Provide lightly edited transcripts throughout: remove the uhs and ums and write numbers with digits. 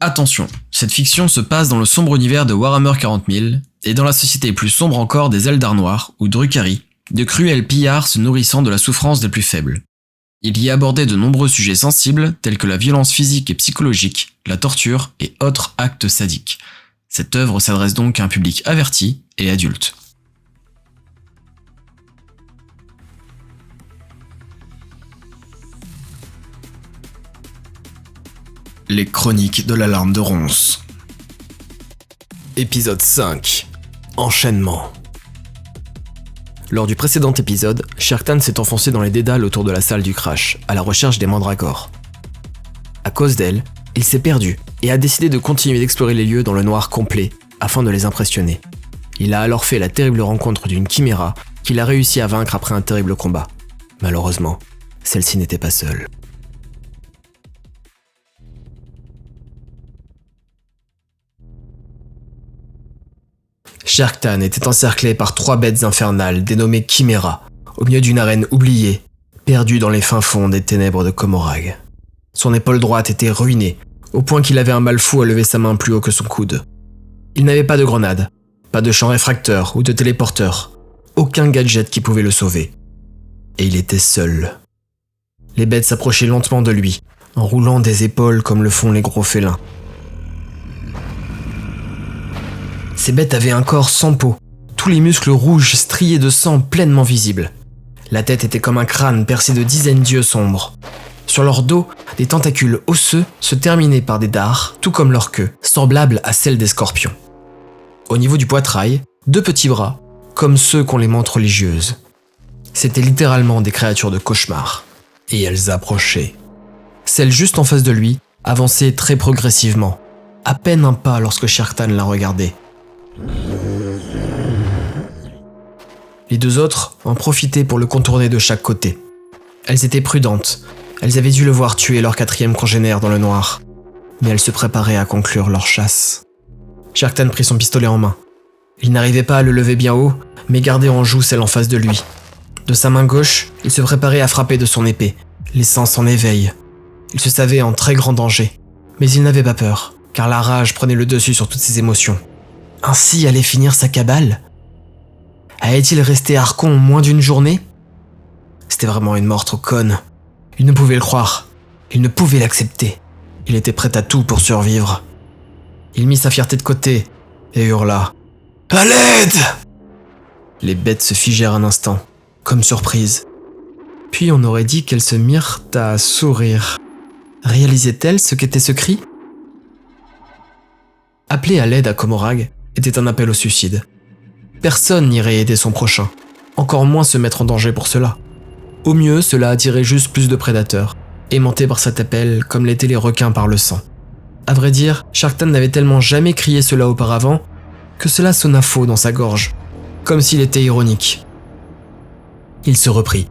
Attention, cette fiction se passe dans le sombre univers de Warhammer 40 000, et dans la société plus sombre encore des Eldar Noirs, ou Drukhari, de cruels pillards se nourrissant de la souffrance des plus faibles. Il y est abordé de nombreux sujets sensibles, tels que la violence physique et psychologique, la torture et autres actes sadiques. Cette œuvre s'adresse donc à un public averti et adulte. Les chroniques de l'alarme de Ronce. Épisode 5. Enchaînement. Lors du précédent épisode, Sherktan s'est enfoncé dans les dédales autour de la salle du crash, à la recherche des mandragores. À cause d'elle, il s'est perdu et a décidé de continuer d'explorer les lieux dans le noir complet, afin de les impressionner. Il a alors fait la terrible rencontre d'une chiméra qu'il a réussi à vaincre après un terrible combat. Malheureusement, celle-ci n'était pas seule. Sherktan était encerclé par 3 bêtes infernales dénommées chiméras, au milieu d'une arène oubliée, perdue dans les fins fonds des ténèbres de Comorragh. Son épaule droite était ruinée, au point qu'il avait un mal fou à lever sa main plus haut que son coude. Il n'avait pas de grenade, pas de champ réfracteur ou de téléporteur, aucun gadget qui pouvait le sauver. Et il était seul. Les bêtes s'approchaient lentement de lui, en roulant des épaules comme le font les gros félins. Ces bêtes avaient un corps sans peau, tous les muscles rouges striés de sang pleinement visibles. La tête était comme un crâne percé de dizaines d'yeux sombres. Sur leur dos, des tentacules osseux se terminaient par des dards, tout comme leur queue, semblables à celles des scorpions. Au niveau du poitrail, 2 petits bras, comme ceux qu'ont les mantes religieuses. C'étaient littéralement des créatures de cauchemar. Et elles approchaient. Celle juste en face de lui avançait très progressivement, à peine un pas lorsque Sherktan la regardait. Les 2 autres en profitaient pour le contourner de chaque côté. Elles étaient prudentes, elles avaient dû le voir tuer leur 4e congénère dans le noir, mais elles se préparaient à conclure leur chasse. Sherktan prit son pistolet en main. Il n'arrivait pas à le lever bien haut, mais gardait en joue celle en face de lui. De sa main gauche, il se préparait à frapper de son épée, les sens en éveil. Il se savait en très grand danger, mais il n'avait pas peur, car la rage prenait le dessus sur toutes ses émotions. Ainsi allait finir sa cabale ? Allait-il rester Archon moins d'une journée ? C'était vraiment une mort trop conne. Il ne pouvait le croire. Il ne pouvait l'accepter. Il était prêt à tout pour survivre. Il mit sa fierté de côté et hurla « À l'aide !» Les bêtes se figèrent un instant, comme surprises. Puis on aurait dit qu'elles se mirent à sourire. Réalisaient-elles ce qu'était ce cri ? Appeler à l'aide à Comorragh était un appel au suicide. Personne n'irait aider son prochain, encore moins se mettre en danger pour cela. Au mieux, cela attirait juste plus de prédateurs, aimantés par cet appel comme l'étaient les requins par le sang. À vrai dire, Sherktan n'avait tellement jamais crié cela auparavant que cela sonna faux dans sa gorge, comme s'il était ironique. Il se reprit.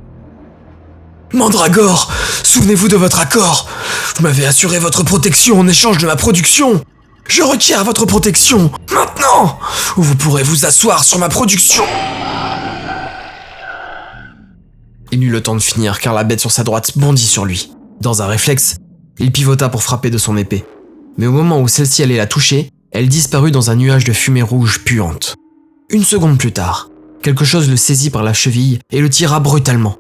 « Mandragore, souvenez-vous de votre accord. Vous m'avez assuré votre protection en échange de ma production. Je requiers votre protection, maintenant, ou vous pourrez vous asseoir sur ma production. » Il eut le temps de finir car la bête sur sa droite bondit sur lui. Dans un réflexe, il pivota pour frapper de son épée. Mais au moment où celle-ci allait la toucher, elle disparut dans un nuage de fumée rouge puante. 1 seconde plus tard, quelque chose le saisit par la cheville et le tira brutalement.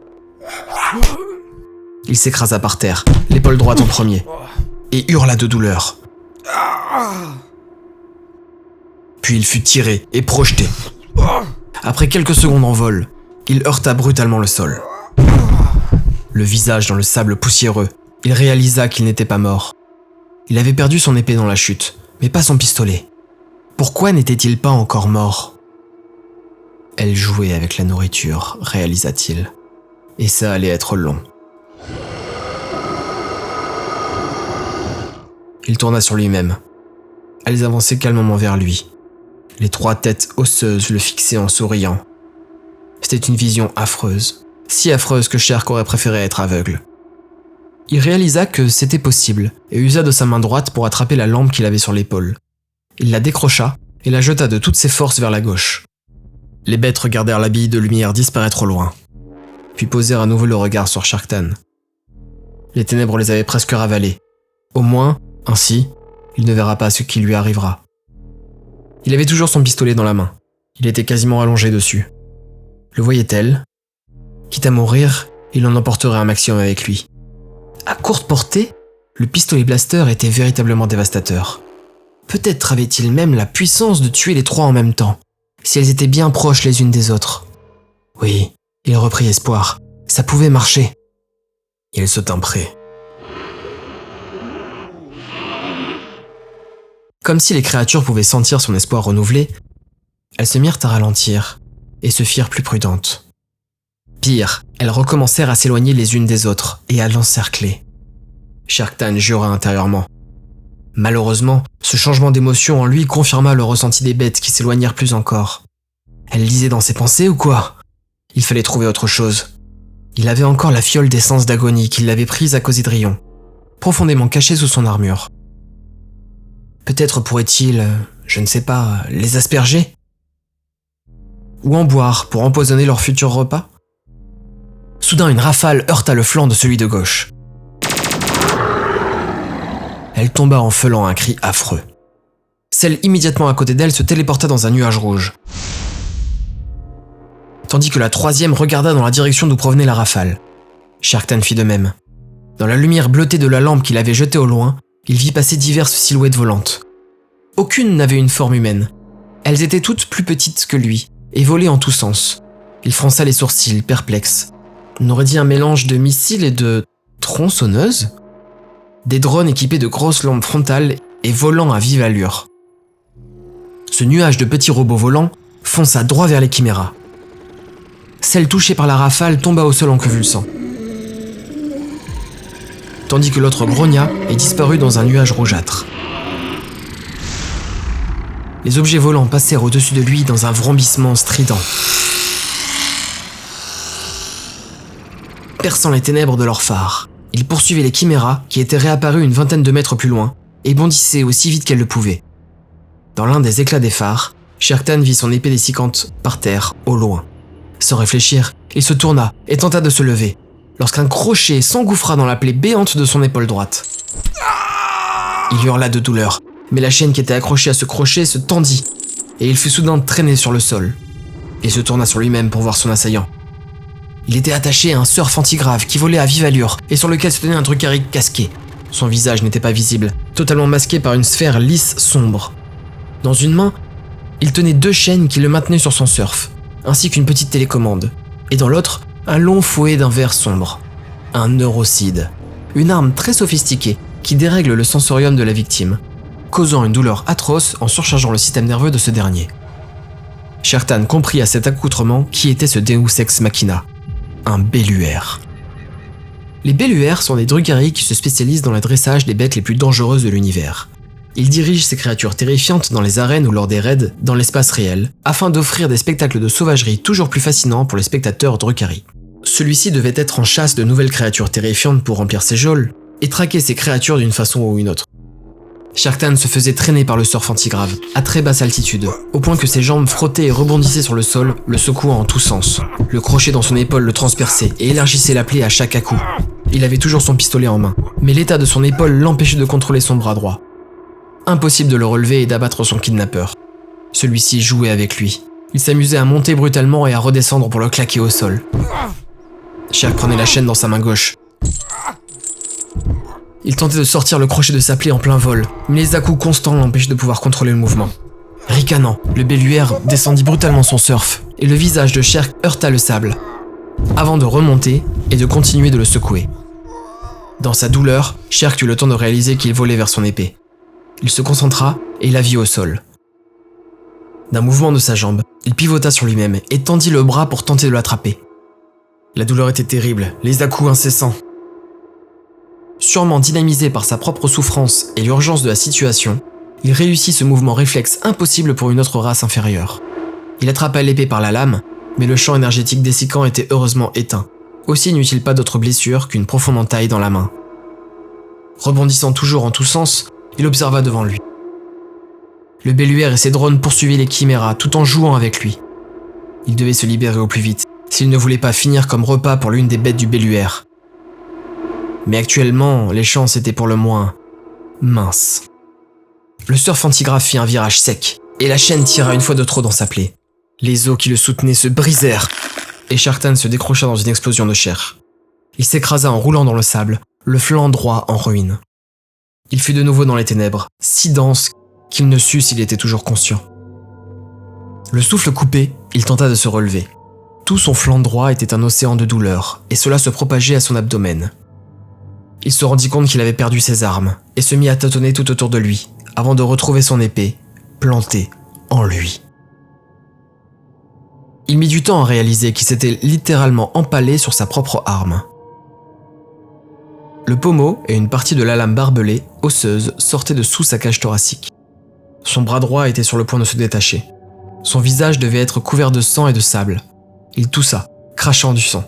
Il s'écrasa par terre, l'épaule droite en premier, et hurla de douleur. Puis il fut tiré et projeté. Après quelques secondes en vol, il heurta brutalement le sol. Le visage dans le sable poussiéreux, il réalisa qu'il n'était pas mort. Il avait perdu son épée dans la chute, mais pas son pistolet. Pourquoi n'était-il pas encore mort ? Elle jouait avec la nourriture, réalisa-t-il. Et ça allait être long. Il tourna sur lui-même. Elles avançaient calmement vers lui. Les 3 têtes osseuses le fixaient en souriant. C'était une vision affreuse, si affreuse que Sherk aurait préféré être aveugle. Il réalisa que c'était possible et usa de sa main droite pour attraper la lampe qu'il avait sur l'épaule. Il la décrocha et la jeta de toutes ses forces vers la gauche. Les bêtes regardèrent la bille de lumière disparaître au loin, puis posèrent à nouveau le regard sur Sherktan. Les ténèbres les avaient presque ravalés. Au moins, ainsi, il ne verra pas ce qui lui arrivera. Il avait toujours son pistolet dans la main. Il était quasiment allongé dessus. Le voyait-elle? Quitte à mourir, il en emporterait un maximum avec lui. À courte portée, le pistolet blaster était véritablement dévastateur. Peut-être avait-il même la puissance de tuer les trois en même temps, si elles étaient bien proches les unes des autres. Oui, il reprit espoir. Ça pouvait marcher. Il se tint prêt. Comme si les créatures pouvaient sentir son espoir renouvelé, elles se mirent à ralentir et se firent plus prudentes. Pire, elles recommencèrent à s'éloigner les unes des autres et à l'encercler. Shere Khan jura intérieurement. Malheureusement, ce changement d'émotion en lui confirma le ressenti des bêtes qui s'éloignèrent plus encore. Elle lisait dans ses pensées ou quoi? Il fallait trouver autre chose. Il avait encore la fiole d'essence d'agonie qu'il avait prise à Cosidrion, profondément cachée sous son armure. Peut-être pourrait-il, je ne sais pas, les asperger? Ou en boire pour empoisonner leur futur repas? Soudain, une rafale heurta le flanc de celui de gauche. Elle tomba en feulant un cri affreux. Celle immédiatement à côté d'elle se téléporta dans un nuage rouge, tandis que la troisième regarda dans la direction d'où provenait la rafale. Shere Khan fit de même. Dans la lumière bleutée de la lampe qu'il avait jetée au loin, il vit passer diverses silhouettes volantes. Aucune n'avait une forme humaine. Elles étaient toutes plus petites que lui, et volaient en tous sens. Il fronça les sourcils, perplexe. On aurait dit un mélange de missiles et de tronçonneuses? Des drones équipés de grosses lampes frontales et volant à vive allure. Ce nuage de petits robots volants fonça droit vers les chiméras. Celle touchée par la rafale tomba au sol en convulsant, tandis que l'autre grogna et disparut dans un nuage rougeâtre. Les objets volants passèrent au-dessus de lui dans un vrombissement strident, perçant les ténèbres de leurs phares. Ils poursuivaient les chiméras qui étaient réapparus une vingtaine de mètres plus loin et bondissaient aussi vite qu'elles le pouvaient. Dans l'un des éclats des phares, Shere Khan vit son épée dessicante par terre, au loin. Sans réfléchir, il se tourna et tenta de se lever, lorsqu'un crochet s'engouffra dans la plaie béante de son épaule droite. Il hurla de douleur, mais la chaîne qui était accrochée à ce crochet se tendit, et il fut soudain traîné sur le sol, et se tourna sur lui-même pour voir son assaillant. Il était attaché à un surf antigrave qui volait à vive allure et sur lequel se tenait un Drukhari casqué. Son visage n'était pas visible, totalement masqué par une sphère lisse sombre. Dans une main, il tenait 2 chaînes qui le maintenaient sur son surf, ainsi qu'une petite télécommande, et dans l'autre, un long fouet d'un vert sombre. Un neurocide, une arme très sophistiquée qui dérègle le sensorium de la victime, causant une douleur atroce en surchargeant le système nerveux de ce dernier. Shere Khan comprit à cet accoutrement qui était ce Deus Ex Machina, un Belluaire. Les Belluaires sont des Drukhari qui se spécialisent dans le dressage des bêtes les plus dangereuses de l'univers. Ils dirigent ces créatures terrifiantes dans les arènes ou lors des raids dans l'espace réel, afin d'offrir des spectacles de sauvagerie toujours plus fascinants pour les spectateurs Drukhari. Celui-ci devait être en chasse de nouvelles créatures terrifiantes pour remplir ses geôles, et traquer ces créatures d'une façon ou une autre. Shere Khan se faisait traîner par le surf antigrave, à très basse altitude, au point que ses jambes frottaient et rebondissaient sur le sol, le secouant en tous sens. Le crochet dans son épaule le transperçait et élargissait la plaie à chaque à-coup. Il avait toujours son pistolet en main, mais l'état de son épaule l'empêchait de contrôler son bras droit. Impossible de le relever et d'abattre son kidnappeur. Celui-ci jouait avec lui. Il s'amusait à monter brutalement et à redescendre pour le claquer au sol. Shere prenait la chaîne dans sa main gauche. Il tentait de sortir le crochet de sa plaie en plein vol, mais les à-coups constants l'empêchaient de pouvoir contrôler le mouvement. Ricanant, le Belluaire descendit brutalement son surf, et le visage de Shere heurta le sable, avant de remonter et de continuer de le secouer. Dans sa douleur, Shere eut le temps de réaliser qu'il volait vers son épée. Il se concentra et la vit au sol. D'un mouvement de sa jambe, il pivota sur lui-même et tendit le bras pour tenter de l'attraper. La douleur était terrible, les à-coups incessants. Sûrement dynamisé par sa propre souffrance et l'urgence de la situation, il réussit ce mouvement réflexe impossible pour une autre race inférieure. Il attrapa l'épée par la lame, mais le champ énergétique dessicant était heureusement éteint. Aussi n'eut-il pas d'autre blessure qu'une profonde entaille dans la main. Rebondissant toujours en tous sens, il observa devant lui. Le Belluaire et ses drones poursuivaient les chiméras tout en jouant avec lui. Il devait se libérer au plus vite, s'il ne voulait pas finir comme repas pour l'une des bêtes du Belluaire. Mais actuellement, les chances étaient pour le moins minces. Le surf antigrave fit un virage sec, et la chaîne tira une fois de trop dans sa plaie. Les os qui le soutenaient se brisèrent, et Sharktan se décrocha dans une explosion de chair. Il s'écrasa en roulant dans le sable, le flanc droit en ruine. Il fut de nouveau dans les ténèbres, si dense qu'il ne sut s'il était toujours conscient. Le souffle coupé, il tenta de se relever. Tout son flanc droit était un océan de douleur, et cela se propageait à son abdomen. Il se rendit compte qu'il avait perdu ses armes, et se mit à tâtonner tout autour de lui, avant de retrouver son épée, plantée en lui. Il mit du temps à réaliser qu'il s'était littéralement empalé sur sa propre arme. Le pommeau et une partie de la lame barbelée, osseuse, sortaient de sous sa cage thoracique. Son bras droit était sur le point de se détacher. Son visage devait être couvert de sang et de sable. Il toussa, crachant du sang,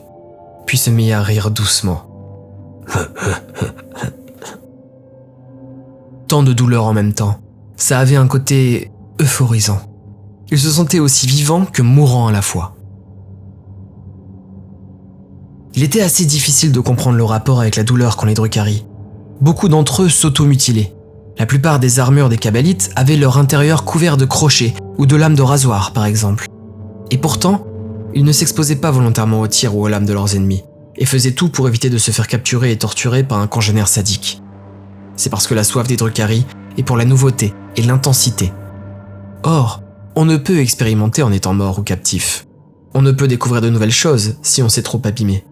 puis se mit à rire doucement. Tant de douleur en même temps, ça avait un côté euphorisant. Il se sentait aussi vivant que mourant à la fois. Il était assez difficile de comprendre le rapport avec la douleur qu'ont les Drukhari. Beaucoup d'entre eux s'auto-mutilaient. La plupart des armures des Kabbalites avaient leur intérieur couvert de crochets ou de lames de rasoir, par exemple. Et pourtant, ils ne s'exposaient pas volontairement aux tirs ou aux lames de leurs ennemis, et faisaient tout pour éviter de se faire capturer et torturer par un congénère sadique. C'est parce que la soif des Drukhari est pour la nouveauté et l'intensité. Or, on ne peut expérimenter en étant mort ou captif. On ne peut découvrir de nouvelles choses si on s'est trop abîmé.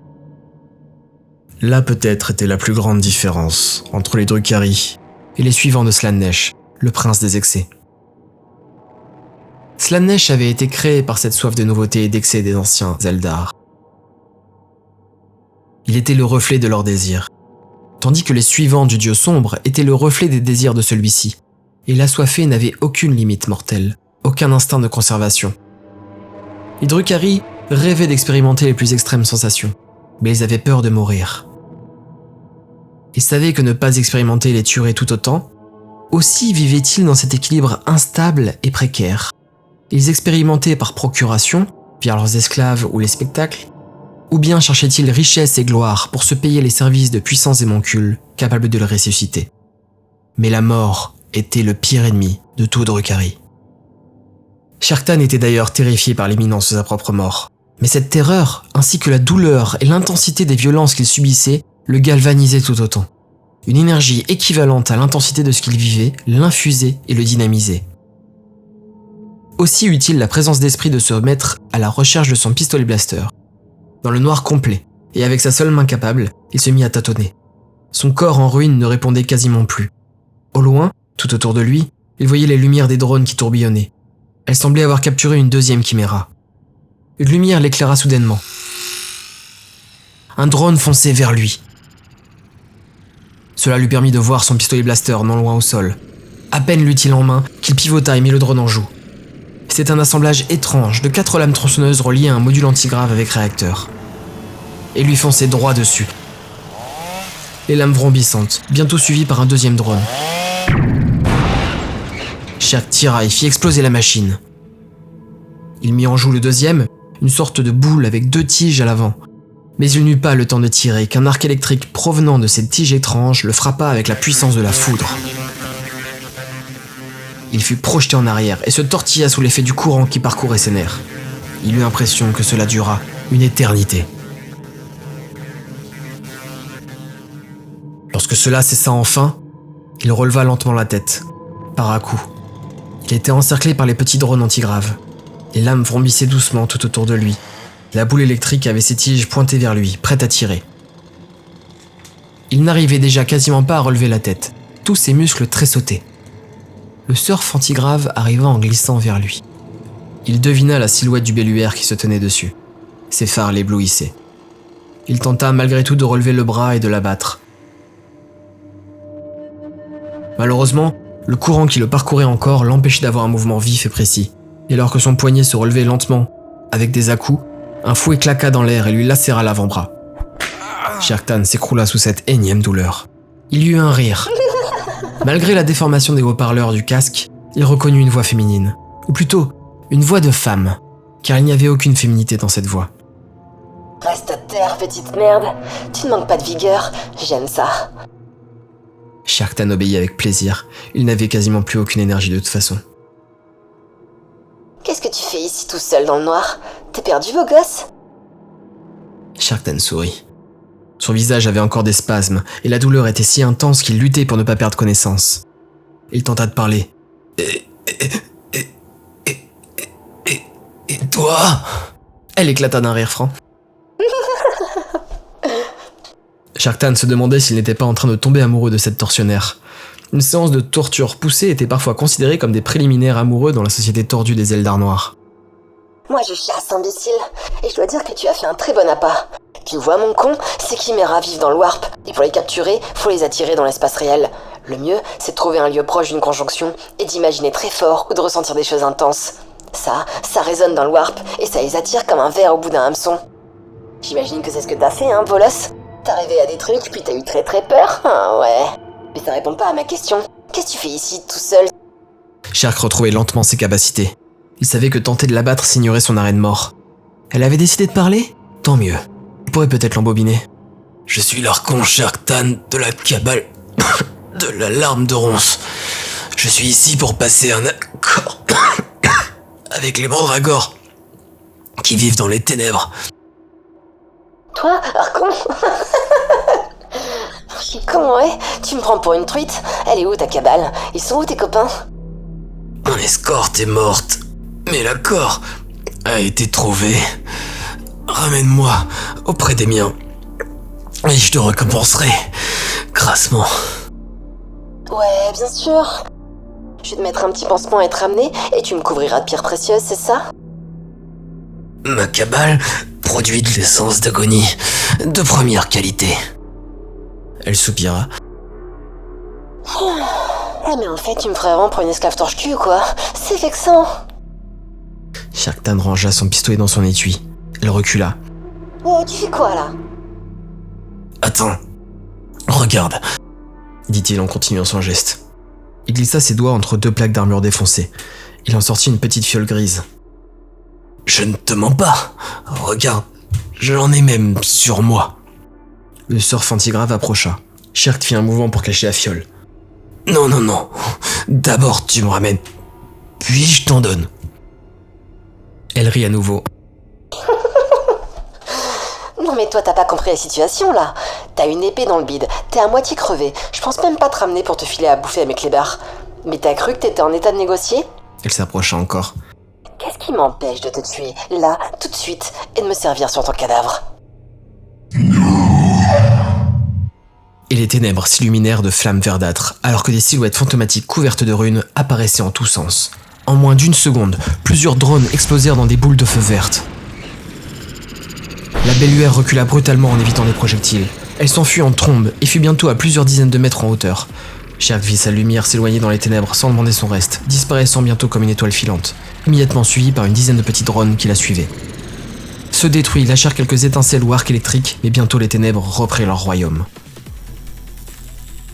Là peut-être était la plus grande différence entre les Drukhari et les suivants de Slaanesh, le prince des excès. Slaanesh avait été créé par cette soif de nouveauté et d'excès des anciens Eldar. Il était le reflet de leurs désirs, tandis que les suivants du dieu sombre étaient le reflet des désirs de celui-ci, et l'assoiffé n'avait aucune limite mortelle, aucun instinct de conservation. Les Drukhari rêvaient d'expérimenter les plus extrêmes sensations, mais ils avaient peur de mourir. Ils savaient que ne pas expérimenter les tuerait tout autant. Aussi vivaient-ils dans cet équilibre instable et précaire. Ils expérimentaient par procuration, via leurs esclaves ou les spectacles, ou bien cherchaient-ils richesse et gloire pour se payer les services de puissants émoncules capables de le ressusciter. Mais la mort était le pire ennemi de tout Drukhari. Sharktan était d'ailleurs terrifié par l'imminence de sa propre mort. Mais cette terreur, ainsi que la douleur et l'intensité des violences qu'il subissait, le galvanisait tout autant. Une énergie équivalente à l'intensité de ce qu'il vivait l'infusait et le dynamisait. Aussi eut-il la présence d'esprit de se mettre à la recherche de son pistolet blaster. Dans le noir complet, et avec sa seule main capable, il se mit à tâtonner. Son corps en ruine ne répondait quasiment plus. Au loin, tout autour de lui, il voyait les lumières des drones qui tourbillonnaient. Elles semblaient avoir capturé une deuxième chiméra. Une lumière l'éclaira soudainement. Un drone fonçait vers lui. Cela lui permit de voir son pistolet blaster non loin au sol. À peine l'eut-il en main qu'il pivota et mit le drone en joue. C'est un assemblage étrange de 4 lames tronçonneuses reliées à un module antigrave avec réacteur. Et lui fonçait droit dessus. Les lames vrombissantes, bientôt suivies par un deuxième drone. Chaque tiraille fit exploser la machine. Il mit en joue le deuxième, une sorte de boule avec 2 tiges à l'avant. Mais il n'eut pas le temps de tirer qu'un arc électrique provenant de cette tige étrange le frappa avec la puissance de la foudre. Il fut projeté en arrière et se tortilla sous l'effet du courant qui parcourait ses nerfs. Il eut l'impression que cela dura une éternité. Lorsque cela cessa enfin, il releva lentement la tête, par à coups. Il était encerclé par les petits drones antigraves. Les lames vrombissaient doucement tout autour de lui. La boule électrique avait ses tiges pointées vers lui, prête à tirer. Il n'arrivait déjà quasiment pas à relever la tête, tous ses muscles tressautaient. Le surf antigrave arriva en glissant vers lui. Il devina la silhouette du belluaire qui se tenait dessus. Ses phares l'éblouissaient. Il tenta malgré tout de relever le bras et de l'abattre. Malheureusement, le courant qui le parcourait encore l'empêchait d'avoir un mouvement vif et précis. Et alors que son poignet se relevait lentement, avec des à-coups, un fouet claqua dans l'air et lui lacéra l'avant-bras. Sharktan s'écroula sous cette énième douleur. Il y eut un rire. Malgré la déformation des haut-parleurs du casque, il reconnut une voix féminine. Ou plutôt, une voix de femme, car il n'y avait aucune féminité dans cette voix. Reste à terre, petite merde. Tu ne manques pas de vigueur, j'aime ça. Sharktan obéit avec plaisir. Il n'avait quasiment plus aucune énergie de toute façon. Qu'est-ce que tu fais ici tout seul dans le noir? T'es perdu, beau gosse? Sharktan sourit. Son visage avait encore des spasmes, et la douleur était si intense qu'il luttait pour ne pas perdre connaissance. Il tenta de parler. Et toi? Elle éclata d'un rire franc. Sharktan se demandait s'il n'était pas en train de tomber amoureux de cette tortionnaire. Une séance de torture poussée était parfois considérée comme des préliminaires amoureux dans la société tordue des Eldar noirs. Moi je chasse, imbécile, et je dois dire que tu as fait un très bon appât. Tu vois mon con, ces chiméras vivent dans le warp, et pour les capturer, faut les attirer dans l'espace réel. Le mieux, c'est de trouver un lieu proche d'une conjonction, et d'imaginer très fort ou de ressentir des choses intenses. Ça résonne dans le warp, et ça les attire comme un ver au bout d'un hameçon. J'imagine que c'est ce que t'as fait, bolos? T'as rêvé à des trucs, puis t'as eu très très peur? Ah ouais. Mais ça répond pas à ma question. Qu'est-ce que tu fais ici, tout seul? Shark retrouvait lentement ses capacités. Il savait que tenter de l'abattre signerait son arrêt de mort. Elle avait décidé de parler? Tant mieux. Il pourrait peut-être l'embobiner. Je suis l'Archon Sharktan de la cabale de la larme de ronce. Je suis ici pour passer un accord avec les mandragores qui vivent dans les ténèbres. Toi, Archon? Comment est? Tu me prends pour une truite? Elle est où ta cabale? Ils sont où tes copains? Mon escorte est morte, mais l'accord a été trouvé. Ramène-moi auprès des miens, et je te récompenserai grassement. Ouais, bien sûr. Je vais te mettre un petit pansement à être ramené, et tu me couvriras de pierres précieuses, c'est ça? Ma cabale produit de l'essence d'agonie de première qualité. Elle soupira. Ah mais en fait, tu me ferais vraiment pour une esclave torche-cul ou quoi? C'est vexant. Sharktan rangea son pistolet dans son étui. Elle recula. Oh, tu fais quoi là? Attends, regarde, dit-il en continuant son geste. Il glissa ses doigts entre deux plaques d'armure défoncées. Il en sortit une petite fiole grise. Je ne te mens pas. Regarde, j'en ai même sur moi. Le surf antigrave approcha. Shark fit un mouvement pour cacher la fiole. Non. D'abord tu me ramènes, puis je t'en donne. Elle rit à nouveau. Non mais toi t'as pas compris la situation là. T'as une épée dans le bide, t'es à moitié crevé. Je pense même pas te ramener pour te filer à bouffer à mes clébards. Mais t'as cru que t'étais en état de négocier? Elle s'approcha encore. Qu'est-ce qui m'empêche de te tuer, là, tout de suite, et de me servir sur ton cadavre? Et les ténèbres s'illuminèrent de flammes verdâtres, alors que des silhouettes fantomatiques couvertes de runes apparaissaient en tous sens. En moins d'une seconde, plusieurs drones explosèrent dans des boules de feu vertes. La belluaire recula brutalement en évitant des projectiles. Elle s'enfuit en trombe et fut bientôt à plusieurs dizaines de mètres en hauteur. Shark vit sa lumière s'éloigner dans les ténèbres sans demander son reste, disparaissant bientôt comme une étoile filante, immédiatement suivie par une dizaine de petits drones qui la suivaient. Ceux détruits lâchèrent quelques étincelles ou arcs électriques, mais bientôt les ténèbres reprirent leur royaume.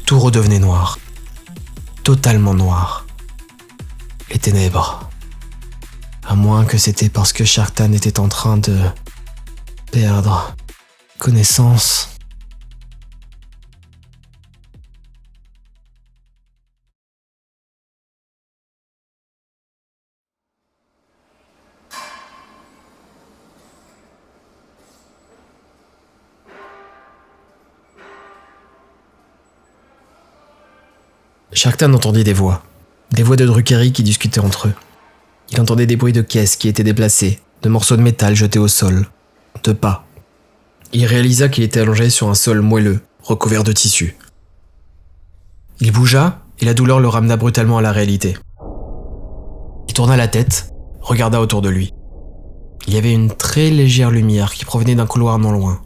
Tout redevenait noir. Totalement noir. Les ténèbres. À moins que c'était parce que Sharktan était en train de perdre connaissance. Sharktan entendit des voix de Drukhari qui discutaient entre eux. Il entendait des bruits de caisses qui étaient déplacées, de morceaux de métal jetés au sol, de pas. Il réalisa qu'il était allongé sur un sol moelleux, recouvert de tissu. Il bougea et la douleur le ramena brutalement à la réalité. Il tourna la tête, regarda autour de lui. Il y avait une très légère lumière qui provenait d'un couloir non loin.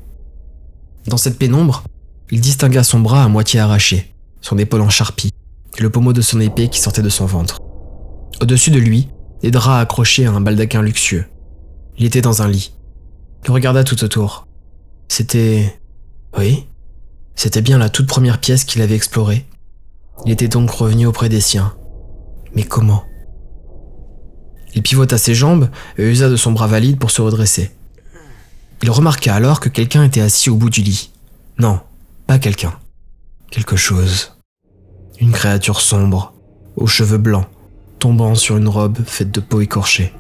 Dans cette pénombre, il distingua son bras à moitié arraché, son épaule en charpie, et le pommeau de son épée qui sortait de son ventre. Au-dessus de lui, des draps accrochés à un baldaquin luxueux. Il était dans un lit. Il regarda tout autour. Oui, c'était bien la toute première pièce qu'il avait explorée. Il était donc revenu auprès des siens. Mais comment? Il pivota ses jambes et usa de son bras valide pour se redresser. Il remarqua alors que quelqu'un était assis au bout du lit. Non, pas quelqu'un. Quelque chose. Une créature sombre, aux cheveux blancs, tombant sur une robe faite de peau écorchée.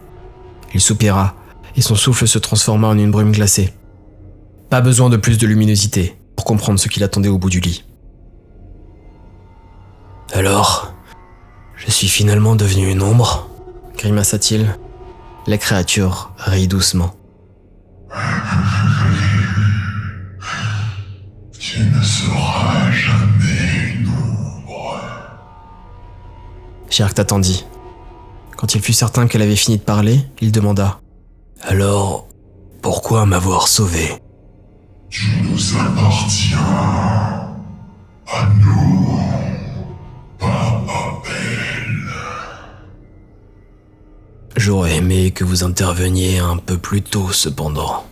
Il soupira, et son souffle se transforma en une brume glacée. Pas besoin de plus de luminosité pour comprendre ce qu'il attendait au bout du lit. « Alors, je suis finalement devenu une ombre ?» grimaça-t-il. La créature rit doucement. Tu ne seras jamais une ombre. Sherk t'attendit. Quand il fut certain qu'elle avait fini de parler, il demanda « Alors, pourquoi m'avoir sauvé ?» Tu nous appartiens. À nous. Pas à elle. J'aurais aimé que vous interveniez un peu plus tôt cependant.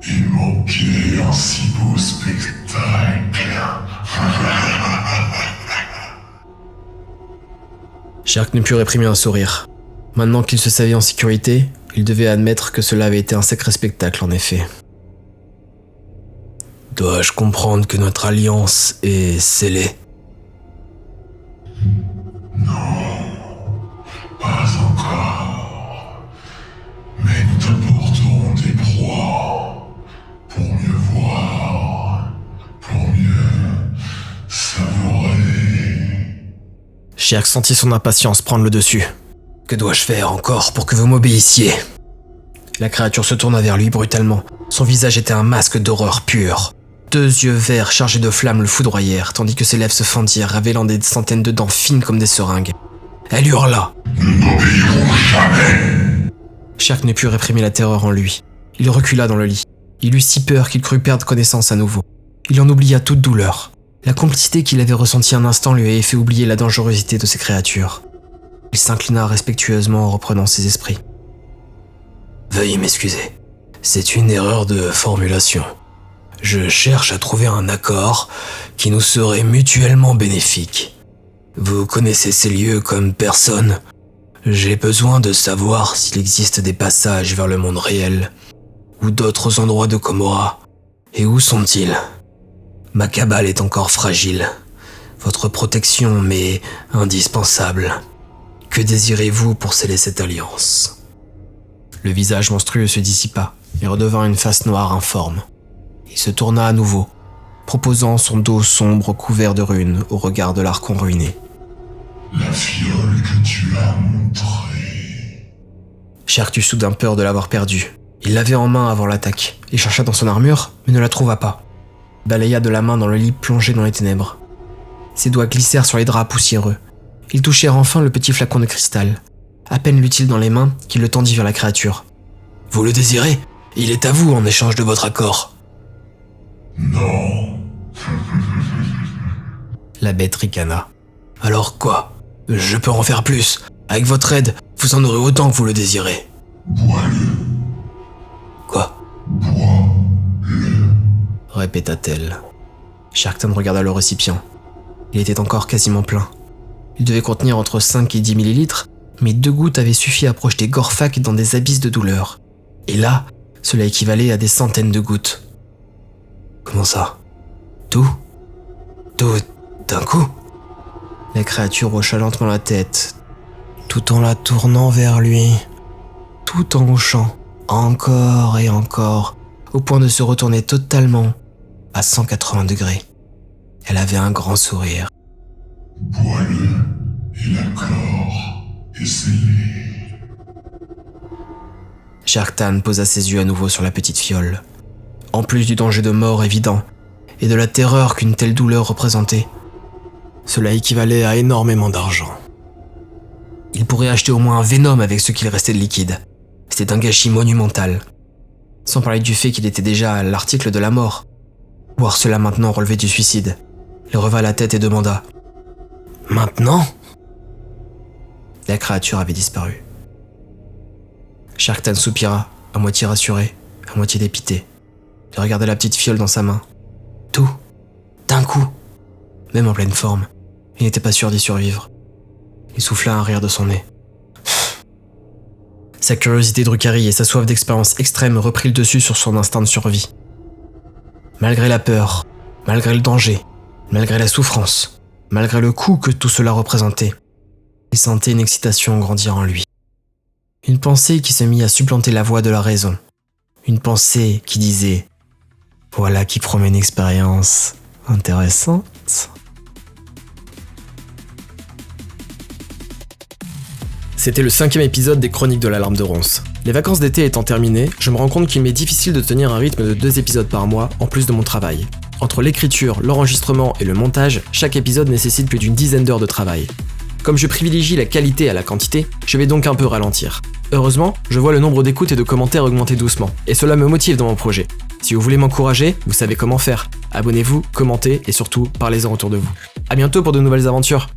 Il manquait un si beau spectacle. Sherk ne put réprimer un sourire. Maintenant qu'il se savait en sécurité, il devait admettre que cela avait été un sacré spectacle en effet. Dois-je comprendre que notre alliance est scellée ? Pas encore. Mais nous t'apporterons des proies. Pour mieux voir. Pour mieux savourer. Sherk sentit son impatience prendre le dessus. Que dois-je faire encore pour que vous m'obéissiez ? La créature se tourna vers lui brutalement. Son visage était un masque d'horreur pure. 2 yeux verts chargés de flammes le foudroyèrent, tandis que ses lèvres se fendirent, révélant des centaines de dents fines comme des seringues. Elle hurla. « Nous n'obéirons jamais. » Sherk ne put réprimer la terreur en lui. Il recula dans le lit. Il eut si peur qu'il crut perdre connaissance à nouveau. Il en oublia toute douleur. La complicité qu'il avait ressentie un instant lui avait fait oublier la dangerosité de ces créatures. Il s'inclina respectueusement en reprenant ses esprits. « Veuillez m'excuser. C'est une erreur de formulation. Je cherche à trouver un accord qui nous serait mutuellement bénéfique. Vous connaissez ces lieux comme personne. J'ai besoin de savoir s'il existe des passages vers le monde réel ou d'autres endroits de Komora. Et où sont-ils ? Ma cabale est encore fragile. Votre protection m'est indispensable. Que désirez-vous pour sceller cette alliance ? » Le visage monstrueux se dissipa et redevint une face noire informe. Il se tourna à nouveau, proposant son dos sombre couvert de runes au regard de l'archon ruiné. La fiole que tu as montrée. Sherk eut soudain peur de l'avoir perdue. Il l'avait en main avant l'attaque. Il chercha dans son armure, mais ne la trouva pas. Il balaya de la main dans le lit plongé dans les ténèbres. Ses doigts glissèrent sur les draps poussiéreux. Ils touchèrent enfin le petit flacon de cristal. À peine l'eut-il dans les mains qu'il le tendit vers la créature. « Vous le désirez ? Il est à vous en échange de votre accord. » Non. La bête ricana. « Alors quoi ? Je peux en faire plus. Avec votre aide, vous en aurez autant que vous le désirez. » Bois-le. Quoi ? Bois-le. Répéta-t-elle. Sherkton regarda le récipient. Il était encore quasiment plein. Il devait contenir entre 5 et 10 millilitres, mais 2 gouttes avaient suffi à projeter Gorfak dans des abysses de douleur. Et là, cela équivalait à des centaines de gouttes. Comment ça ? Tout d'un coup ? La créature hocha lentement la tête, tout en la tournant vers lui, tout en hochant, encore et encore, au point de se retourner totalement à 180 degrés. Elle avait un grand sourire. Bois-le. Et l'accord est scellé. Sherkton posa ses yeux à nouveau sur la petite fiole. En plus du danger de mort évident, et de la terreur qu'une telle douleur représentait, cela équivalait à énormément d'argent. Il pourrait acheter au moins un Venom avec ce qu'il restait de liquide. C'était un gâchis monumental. Sans parler du fait qu'il était déjà à l'article de la mort. Voir cela maintenant relevait du suicide. Il reva la tête et demanda « Maintenant ?» La créature avait disparu. Sherkton soupira, à moitié rassuré, à moitié dépité. Il regardait la petite fiole dans sa main. Tout, d'un coup, même en pleine forme, il n'était pas sûr d'y survivre. Il souffla un rire de son nez. Sa curiosité Drukhari et sa soif d'expérience extrême reprit le dessus sur son instinct de survie. Malgré la peur, malgré le danger, malgré la souffrance, malgré le coût que tout cela représentait. Il sentait une excitation grandir en lui. Une pensée qui se mit à supplanter la voix de la raison. Une pensée qui disait « Voilà qui promet une expérience intéressante. » C'était le 5e épisode des Chroniques de l'Alarme de Ronce. Les vacances d'été étant terminées, je me rends compte qu'il m'est difficile de tenir un rythme de 2 épisodes par mois en plus de mon travail. Entre l'écriture, l'enregistrement et le montage, chaque épisode nécessite plus d'une dizaine d'heures de travail. Comme je privilégie la qualité à la quantité, je vais donc un peu ralentir. Heureusement, je vois le nombre d'écoutes et de commentaires augmenter doucement, et cela me motive dans mon projet. Si vous voulez m'encourager, vous savez comment faire. Abonnez-vous, commentez et surtout, parlez-en autour de vous. À bientôt pour de nouvelles aventures.